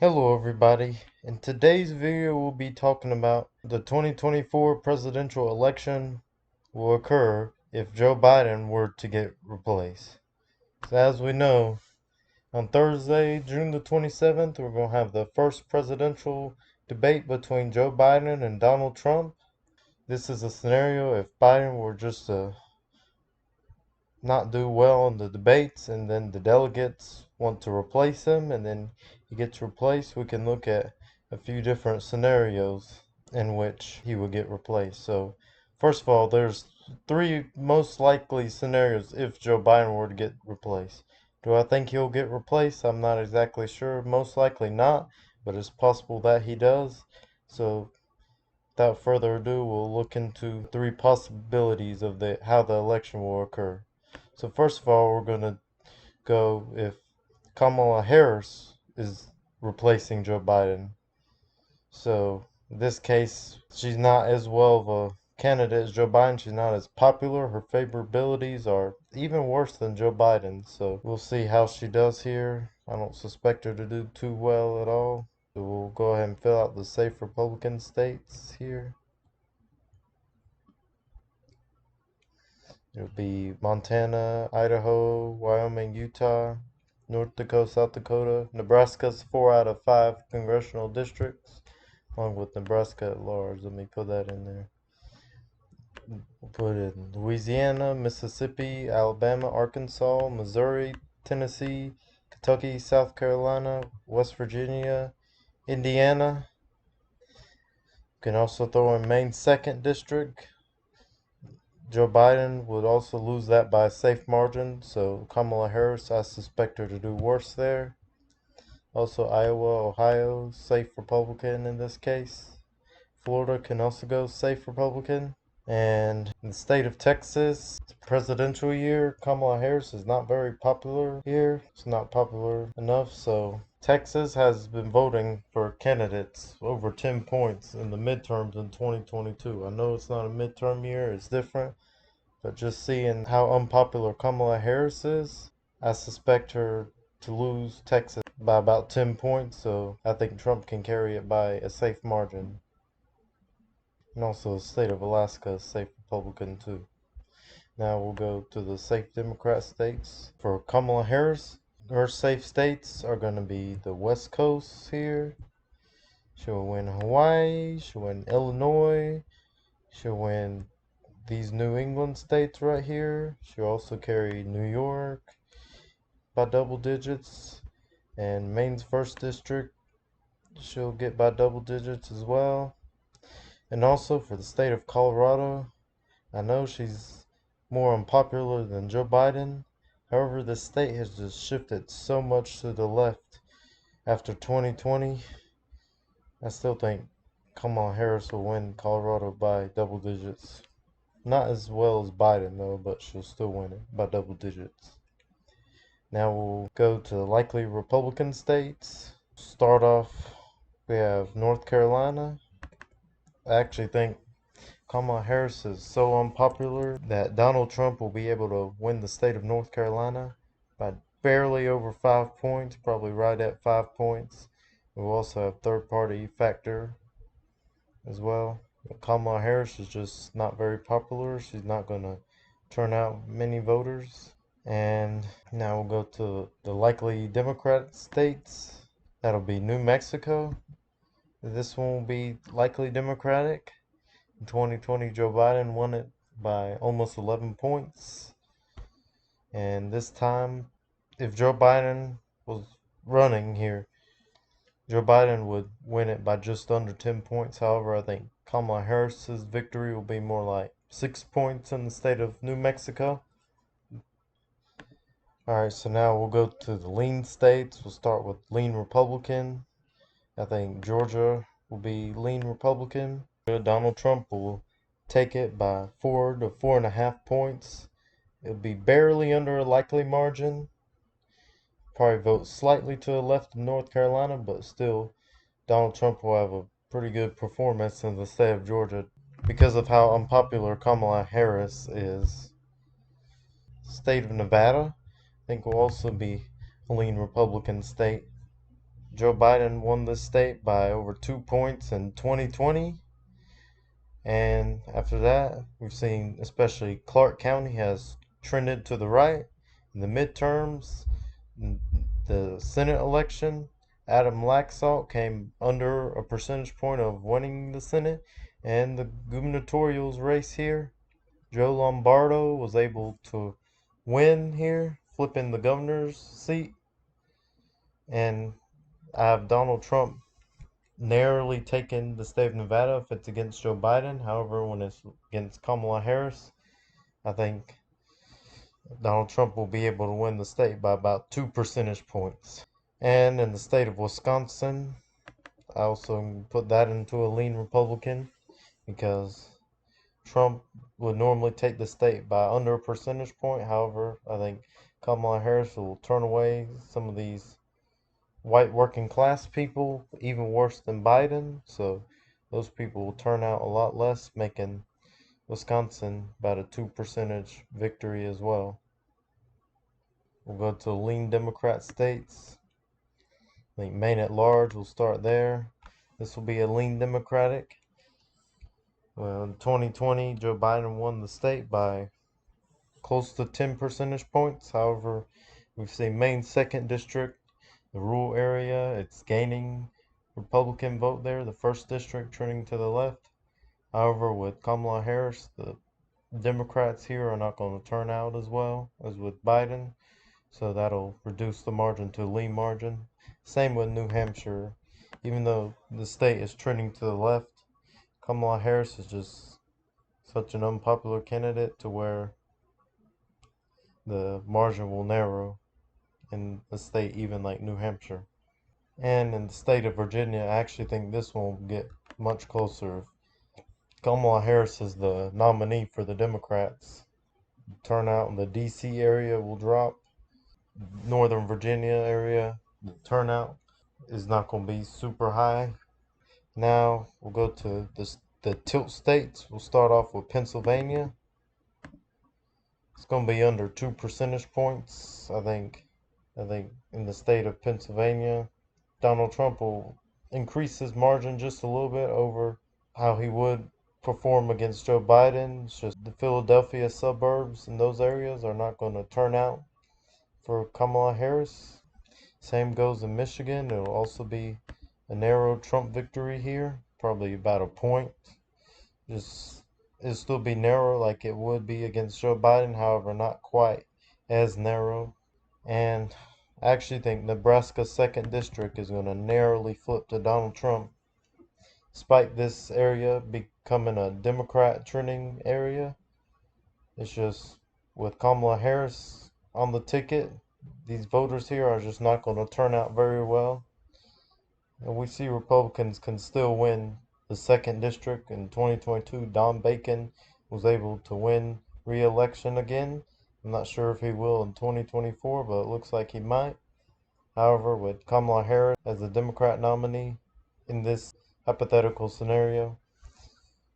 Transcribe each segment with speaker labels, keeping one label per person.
Speaker 1: Hello everybody. In today's video we'll be talking about the 2024 presidential election will occur if Joe Biden were to get replaced. So as we know, on Thursday, June the 27th, we're going to have the first presidential debate between Joe Biden and Donald Trump. This is a scenario if Biden were just to not do well in the debates and then the delegates want to replace him and then he gets replaced, we can look at a few different scenarios in which he would get replaced. So first of all, there's three most likely scenarios if Joe Biden were to get replaced. Do I think he'll get replaced? I'm not exactly sure. Most likely not, but it's possible that he does. So without further ado, we'll look into three possibilities of how the election will occur. So first of all, we're going to go if Kamala Harris is replacing Joe Biden. So in this case, she's not as well of a candidate as Joe Biden. She's not as popular. Her favorabilities are even worse than Joe Biden. So we'll see how she does here. I don't suspect her to do too well at all. So we'll go ahead and fill out the safe Republican states here. It'll be Montana, Idaho, Wyoming, Utah, North Dakota, South Dakota. Nebraska's 4 out of 5 congressional districts, along with Nebraska at large. Let me put that in there. We'll put in Louisiana, Mississippi, Alabama, Arkansas, Missouri, Tennessee, Kentucky, South Carolina, West Virginia, Indiana. You can also throw in Maine's 2nd district. Joe Biden would also lose that by a safe margin, so Kamala Harris, I suspect her to do worse there. Also Iowa, Ohio, safe Republican in this case. Florida can also go safe Republican. And in the state of Texas, it's a presidential year. Kamala Harris is not very popular here. It's not popular enough, so Texas has been voting for candidates over 10 points in the midterms in 2022. I know it's not a midterm year, it's different, but just seeing how unpopular Kamala Harris is, I suspect her to lose Texas by about 10 points, so I think Trump can carry it by a safe margin. And also the state of Alaska is safe Republican too. Now we'll go to the safe Democrat states. For Kamala Harris, her safe states are going to be the West Coast here. She'll win Hawaii, she'll win Illinois, she'll win these New England states right here. She'll also carry New York by double digits, and Maine's 1st district she'll get by double digits as well. And also for the state of Colorado, I know she's more unpopular than Joe Biden. However, this state has just shifted so much to the left after 2020. I still think Kamala Harris will win Colorado by double digits. Not as well as Biden though, but she'll still win it by double digits. Now we'll go to the likely Republican states. Start off, we have North Carolina. I actually think Kamala Harris is so unpopular that Donald Trump will be able to win the state of North Carolina by barely over 5 points, probably right at 5 points. We'll also have third party factor as well. Kamala Harris is just not very popular. She's not going to turn out many voters. And now we'll go to the likely Democrat states. That'll be New Mexico. This one will be likely Democratic. In 2020, Joe Biden won it by almost 11 points. And this time, if Joe Biden was running here, Joe Biden would win it by just under 10 points. However, I think Kamala Harris's victory will be more like 6 points in the state of New Mexico. Alright, so now we'll go to the lean states. We'll start with lean Republican. I think Georgia will be lean Republican. Donald Trump will take it by 4 to 4.5 points. It'll be barely under a likely margin. Probably vote slightly to the left in North Carolina, but still Donald Trump will have a pretty good performance in the state of Georgia because of how unpopular Kamala Harris is. State of Nevada, I think will also be a lean Republican state. Joe Biden won this state by over 2 points in 2020. And after that, we've seen especially Clark County has trended to the right. In the midterms, the Senate election, Adam Laxalt came under a percentage point of winning the Senate. And the gubernatorial's race here, Joe Lombardo was able to win here, flipping the governor's seat. And I have Donald Trump narrowly taken the state of Nevada if it's against Joe Biden. However, when it's against Kamala Harris, I think Donald Trump will be able to win the state by about 2 percentage points. And in the state of Wisconsin, I also put that into a lean Republican because Trump would normally take the state by under a percentage point. However, I think Kamala Harris will turn away some of these white working class people even worse than Biden. So those people will turn out a lot less, making Wisconsin about a 2% victory as well. We'll go to lean Democrat states. I think Maine at large will start there. This will be a lean Democratic. Well, in 2020, Joe Biden won the state by close to 10 percentage points. However, we've seen Maine's second district, the rural area, it's gaining Republican vote there. The first district turning to the left. However, with Kamala Harris, the Democrats here are not going to turn out as well as with Biden. So that'll reduce the margin to a lean margin. Same with New Hampshire. Even though the state is trending to the left, Kamala Harris is just such an unpopular candidate to where the margin will narrow in a state even like New Hampshire. And in the state of Virginia, I actually think this one will get much closer. Kamala Harris is the nominee for the Democrats. Turnout in the DC area will drop. Northern Virginia area, the turnout is not going to be super high. Now we'll go to the tilt states. We'll start off with Pennsylvania. It's going to be under 2 percentage points. I think in the state of Pennsylvania, Donald Trump will increase his margin just a little bit over how he would perform against Joe Biden. It's just the Philadelphia suburbs and those areas are not going to turn out for Kamala Harris. Same goes in Michigan. It'll also be a narrow Trump victory here, probably about a point. Just it'll still be narrow like it would be against Joe Biden, however, not quite as narrow. And I actually think Nebraska's second district is going to narrowly flip to Donald Trump, despite this area becoming a Democrat trending area. It's just with Kamala Harris on the ticket, these voters here are just not going to turn out very well. And we see Republicans can still win the second district in 2022. Don Bacon was able to win re-election again. I'm not sure if he will in 2024, but it looks like he might. However, with Kamala Harris as the Democrat nominee in this hypothetical scenario,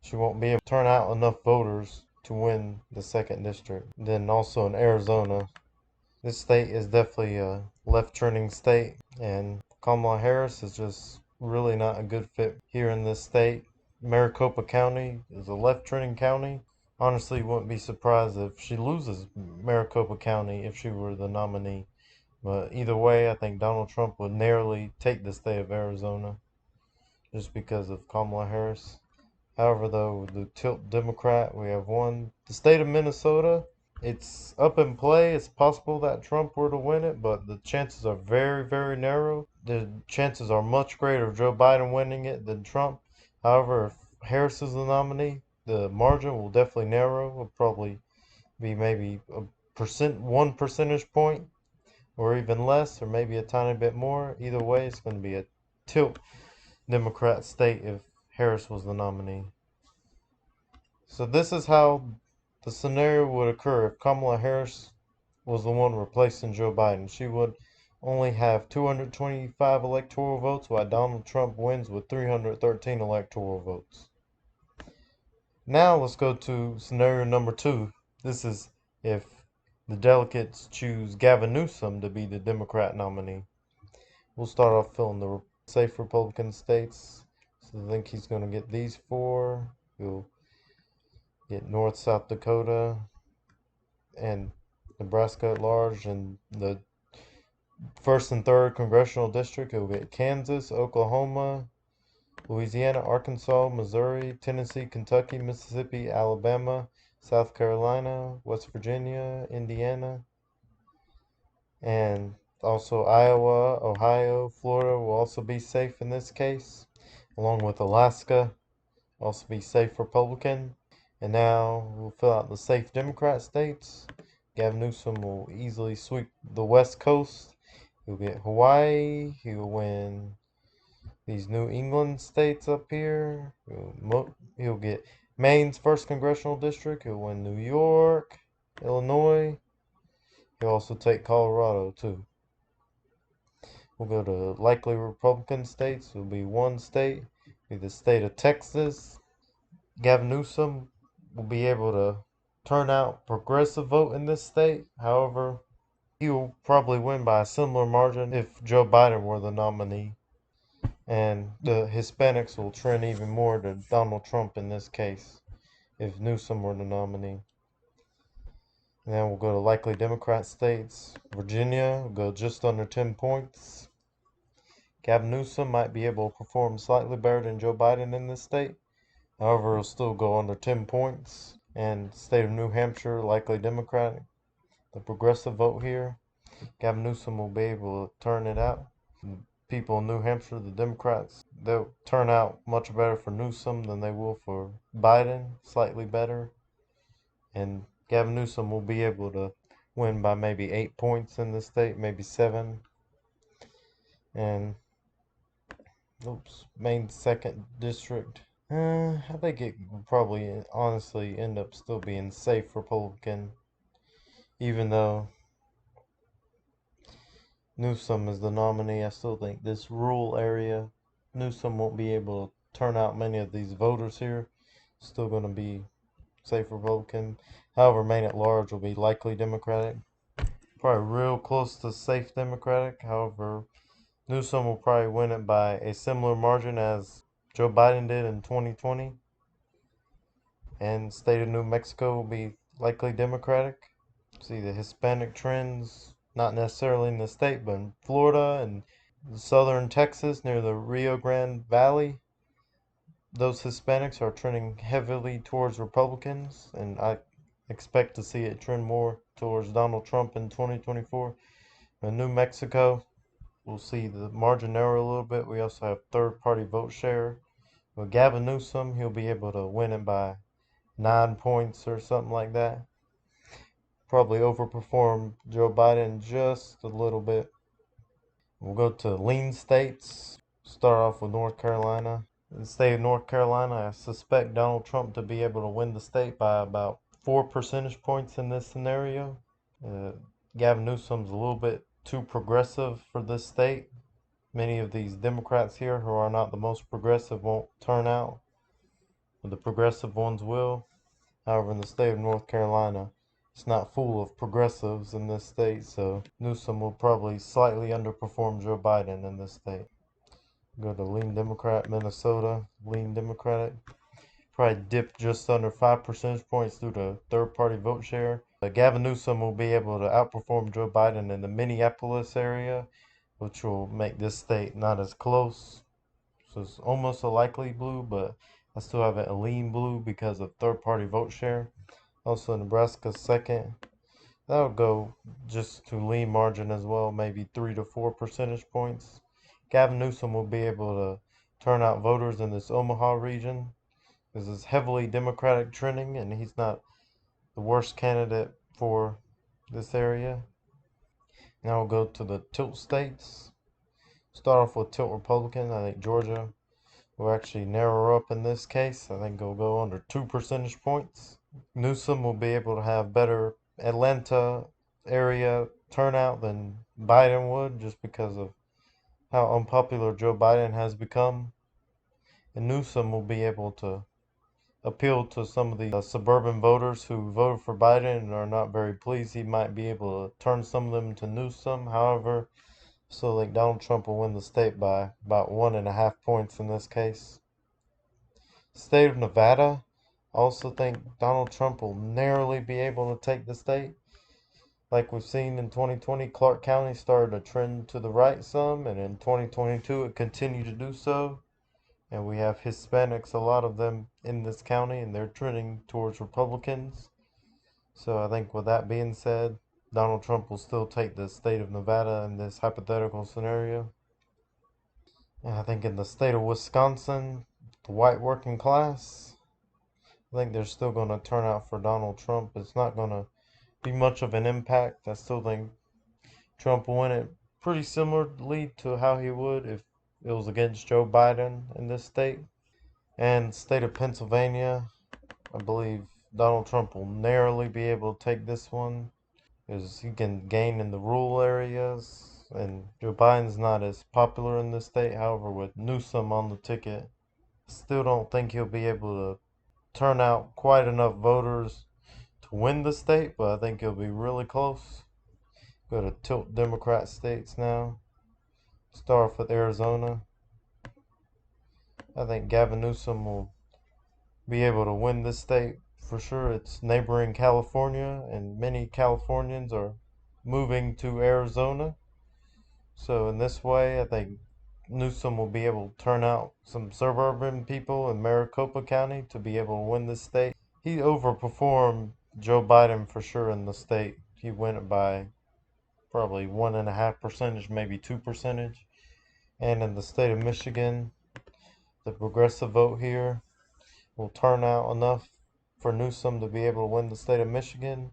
Speaker 1: she won't be able to turn out enough voters to win the second district. Then also in Arizona, this state is definitely a left-turning state, and Kamala Harris is just really not a good fit here in this state. Maricopa County is a left-turning county. Honestly, wouldn't be surprised if she loses Maricopa County if she were the nominee. But either way, I think Donald Trump would narrowly take the state of Arizona just because of Kamala Harris. However, though, the tilt Democrat, we have one. The state of Minnesota, it's up in play. It's possible that Trump were to win it, but the chances are very, very narrow. The chances are much greater of Joe Biden winning it than Trump. However, if Harris is the nominee, the margin will definitely narrow. Will probably be maybe 1 percentage point, or even less, or maybe a tiny bit more. Either way, it's going to be a tilt Democrat state if Harris was the nominee. So this is how the scenario would occur if Kamala Harris was the one replacing Joe Biden. She would only have 225 electoral votes, while Donald Trump wins with 313 electoral votes. Now let's go to scenario number 2. This is if the delegates choose Gavin Newsom to be the Democrat nominee. We'll start off filling the safe Republican states. So I think he's going to get these four. He'll get North, South Dakota, and Nebraska at large. And the first and third congressional district, he'll get Kansas, Oklahoma, Louisiana, Arkansas, Missouri, Tennessee, Kentucky, Mississippi, Alabama, South Carolina, West Virginia, Indiana, and also Iowa, Ohio, Florida will also be safe in this case, along with Alaska, also be safe Republican. And now we'll fill out the safe Democrat states. Gavin Newsom will easily sweep the West Coast. He'll get Hawaii. He'll win these New England states up here. He'll get Maine's first congressional district. He'll win New York, Illinois. He'll also take Colorado too. We'll go to likely Republican states. It'll be one state, be the state of Texas. Gavin Newsom will be able to turn out progressive vote in this state. However, he will probably win by a similar margin if Joe Biden were the nominee. And the Hispanics will trend even more to Donald Trump in this case if Newsom were the nominee. And then we'll go to likely Democrat states. Virginia will go just under 10 points. Gavin Newsom might be able to perform slightly better than Joe Biden in this state. However, it'll still go under 10 points. And state of New Hampshire, likely Democratic. The progressive vote here. Gavin Newsom will be able to turn it out. People in New Hampshire, the Democrats, they'll turn out much better for Newsom than they will for Biden, slightly better. And Gavin Newsom will be able to win by maybe 8 points in the state, maybe 7. And, Maine's second district. I think it would probably honestly end up still being safe Republican, even though Newsom is the nominee. I still think this rural area, Newsom won't be able to turn out many of these voters here. Still going to be safe Republican. However, Maine at large will be likely Democratic. Probably real close to safe Democratic. However, Newsom will probably win it by a similar margin as Joe Biden did in 2020. And state of New Mexico will be likely Democratic. See the Hispanic trends, not necessarily in the state, but in Florida and southern Texas near the Rio Grande Valley. Those Hispanics are trending heavily towards Republicans, and I expect to see it trend more towards Donald Trump in 2024. In New Mexico, we'll see the margin narrow a little bit. We also have third-party vote share. With Gavin Newsom, he'll be able to win it by 9 points or something like that. Probably overperform Joe Biden just a little bit. We'll go to lean states. Start off with North Carolina. In the state of North Carolina, I suspect Donald Trump to be able to win the state by about 4 percentage points in this scenario. Gavin Newsom's a little bit too progressive for this state. Many of these Democrats here who are not the most progressive won't turn out, but the progressive ones will. However, in the state of North Carolina, it's not full of progressives in this state, so Newsom will probably slightly underperform Joe Biden in this state. Go to lean Democrat, Minnesota, lean Democratic. Probably dip just under 5 percentage points due to third-party vote share. Gavin Newsom will be able to outperform Joe Biden in the Minneapolis area, which will make this state not as close. So it's almost a likely blue, but I still have it a lean blue because of third-party vote share. Also, Nebraska second. That'll go just to lean margin as well, maybe 3 to 4 percentage points. Gavin Newsom will be able to turn out voters in this Omaha region. This is heavily Democratic trending, and he's not the worst candidate for this area. Now we'll go to the tilt states. Start off with tilt Republican. I think Georgia will actually narrow up in this case. I think it'll go under 2 percentage points. Newsom will be able to have better Atlanta area turnout than Biden would just because of how unpopular Joe Biden has become. And Newsom will be able to appeal to some of the suburban voters who voted for Biden and are not very pleased. He might be able to turn some of them to Newsom. However, So like Donald Trump will win the state by about 1.5 points in this case. State of Nevada, I also think Donald Trump will narrowly be able to take the state. Like we've seen in 2020, Clark County started a trend to the right some, and in 2022 it continued to do so. And we have Hispanics, a lot of them in this county, and they're trending towards Republicans. So I think with that being said, Donald Trump will still take the state of Nevada in this hypothetical scenario. And I think in the state of Wisconsin, the white working class, I think they're still going to turn out for Donald Trump. It's not going to be much of an impact. I still think Trump will win it pretty similarly to how he would if it was against Joe Biden in this state. And state of Pennsylvania, I believe Donald Trump will narrowly be able to take this one because he can gain in the rural areas. And Joe Biden's not as popular in this state. However, with Newsom on the ticket, still don't think he'll be able to turn out quite enough voters to win the state, but I think he'll be really close. Go to tilt Democrat states now. Start off with Arizona. I think Gavin Newsom will be able to win this state for sure. It's neighboring California, and many Californians are moving to Arizona. So in this way, I think Newsom will be able to turn out some suburban people in Maricopa County to be able to win this state. He overperformed Joe Biden for sure in the state. He won it by probably 1.5%, maybe 2%. And in the state of Michigan, the progressive vote here will turn out enough for Newsom to be able to win the state of Michigan.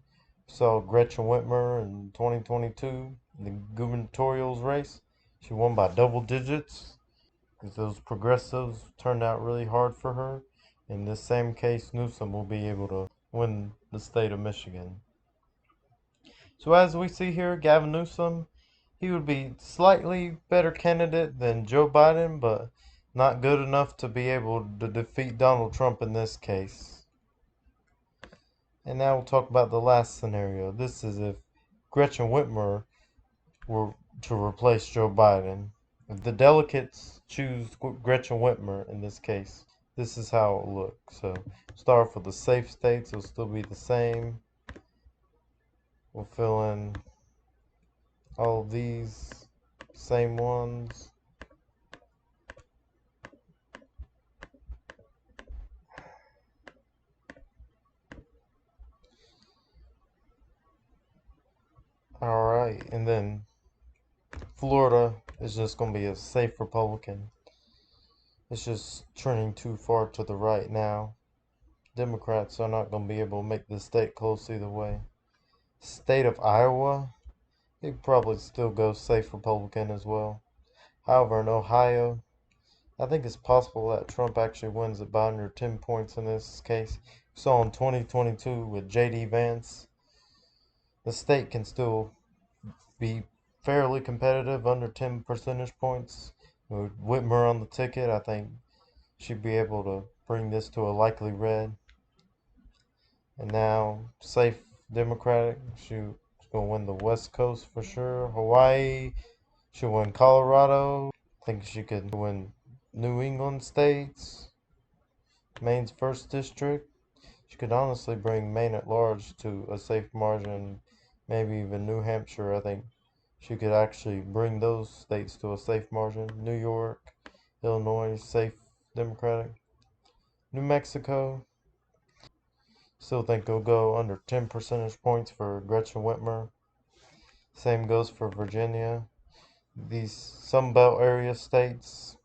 Speaker 1: Saw Gretchen Whitmer in 2022, the gubernatorial race. She won by double digits because those progressives turned out really hard for her. In this same case, Newsom will be able to win the state of Michigan. So as we see here, Gavin Newsom, he would be slightly better candidate than Joe Biden, but not good enough to be able to defeat Donald Trump in this case. And now we'll talk about the last scenario. This is if Gretchen Whitmer were to replace Joe Biden. If the delegates choose Gretchen Whitmer in this case, this is how it will look. So start with the safe states, it'll still be the same. We'll fill in all of these same ones. Alright, and then Florida is just going to be a safe Republican. It's just trending too far to the right now. Democrats are not going to be able to make the state close either way. State of Iowa, it probably still goes safe Republican as well. However, in Ohio, I think it's possible that Trump actually wins it by under 10 points in this case. We saw in 2022 with J.D. Vance, the state can still be fairly competitive under 10 percentage points. With Whitmer on the ticket, I think she'd be able to bring this to a likely red. And now, safe Democratic, she's going to win the West Coast for sure. Hawaii, she'll win Colorado. I think she could win New England states. Maine's first district. She could honestly bring Maine at large to a safe margin. Maybe even New Hampshire. I think she could actually bring those states to a safe margin. New York, Illinois, safe Democratic. New Mexico, still think it'll go under 10 percentage points for Gretchen Whitmer. Same goes for Virginia. These Sunbelt area states,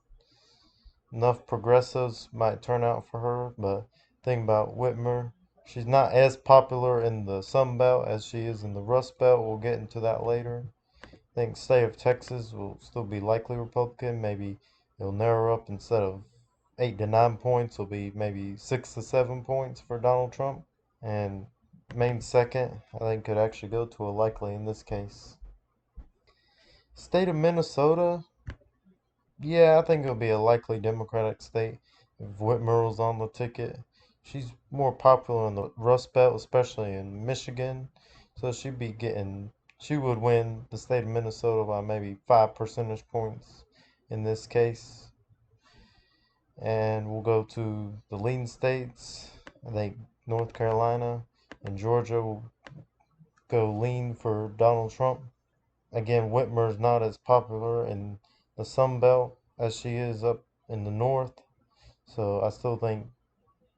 Speaker 1: enough progressives might turn out for her, but think about Whitmer. She's not as popular in the Sunbelt as she is in the Rust Belt. We'll get into that later. I think state of Texas will still be likely Republican. Maybe it'll narrow up instead of 8 to 9 points. It'll be maybe 6 to 7 points for Donald Trump. And Maine second, I think could actually go to a likely in this case. State of Minnesota, yeah, I think it'll be a likely Democratic state if Whitmer was on the ticket. She's more popular in the Rust Belt, especially in Michigan, so she'd be getting She would win the state of Minnesota by maybe 5 percentage points in this case. And we'll go to the lean states. I think North Carolina and Georgia will go lean for Donald Trump. Again, Whitmer is not as popular in the Sun Belt as she is up in the North. So I still think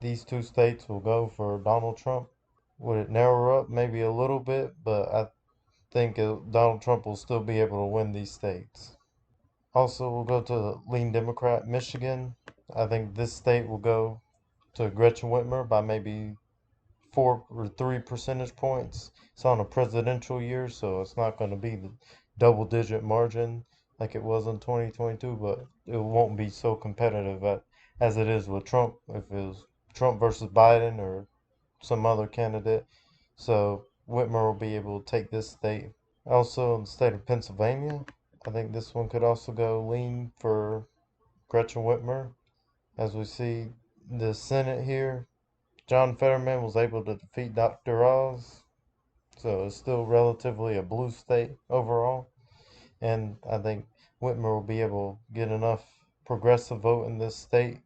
Speaker 1: these two states will go for Donald Trump. Would it narrow up maybe a little bit, but I think Donald Trump will still be able to win these states. Also, we'll go to the lean Democrat, Michigan. I think this state will go to Gretchen Whitmer by maybe 4 or 3 percentage points. It's on a presidential year, so it's not going to be the double-digit margin like it was in 2022, but it won't be so competitive as it is with Trump if it was Trump versus Biden or some other candidate. So Whitmer will be able to take this state. Also, in the state of Pennsylvania, I think this one could also go lean for Gretchen Whitmer. As we see the Senate here, John Fetterman was able to defeat Dr. Oz, so it's still relatively a blue state overall. And I think Whitmer will be able to get enough progressive vote in this state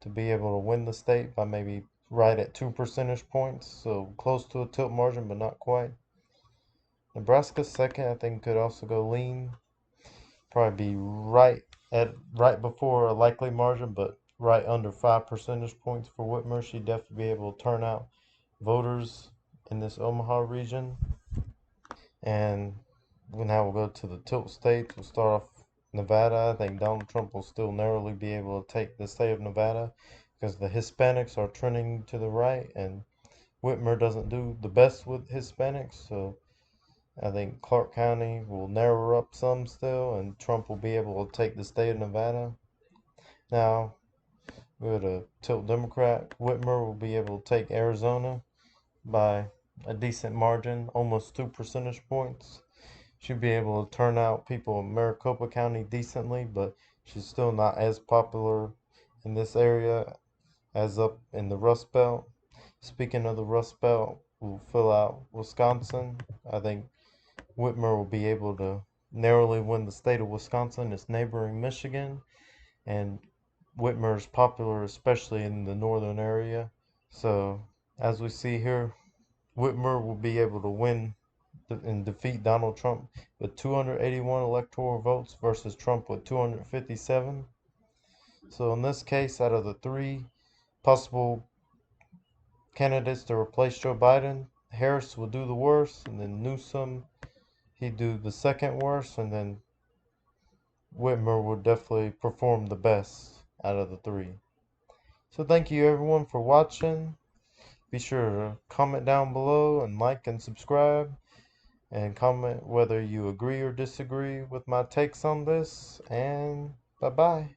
Speaker 1: to be able to win the state by maybe right at 2 percentage points, so close to a tilt margin, but not quite. Nebraska second, I think, could also go lean. Probably be right before a likely margin, but right under 5 percentage points for Whitmer. She'd definitely be able to turn out voters in this Omaha region. And now we'll go to the tilt states. We'll start off Nevada. I think Donald Trump will still narrowly be able to take the state of Nevada because the Hispanics are trending to the right, and Whitmer doesn't do the best with Hispanics. So I think Clark County will narrow up some still, and Trump will be able to take the state of Nevada. Now, we're to tilt Democrat. Whitmer will be able to take Arizona by a decent margin, almost 2 percentage points. She'll be able to turn out people in Maricopa County decently, but she's still not as popular in this area as up in the Rust Belt. Speaking of the Rust Belt, we'll fill out Wisconsin. I think Whitmer will be able to narrowly win the state of Wisconsin, its neighboring Michigan, and Whitmer is popular especially in the northern area. So, as we see here, Whitmer will be able to win and defeat Donald Trump with 281 electoral votes versus Trump with 257. So, in this case, out of the three possible candidates to replace Joe Biden, Harris will do the worst, and then Newsom, he'd do the second worst, and then Whitmer would definitely perform the best out of the three. So thank you everyone for watching. Be sure to comment down below and like and subscribe, and comment whether you agree or disagree with my takes on this, and bye bye.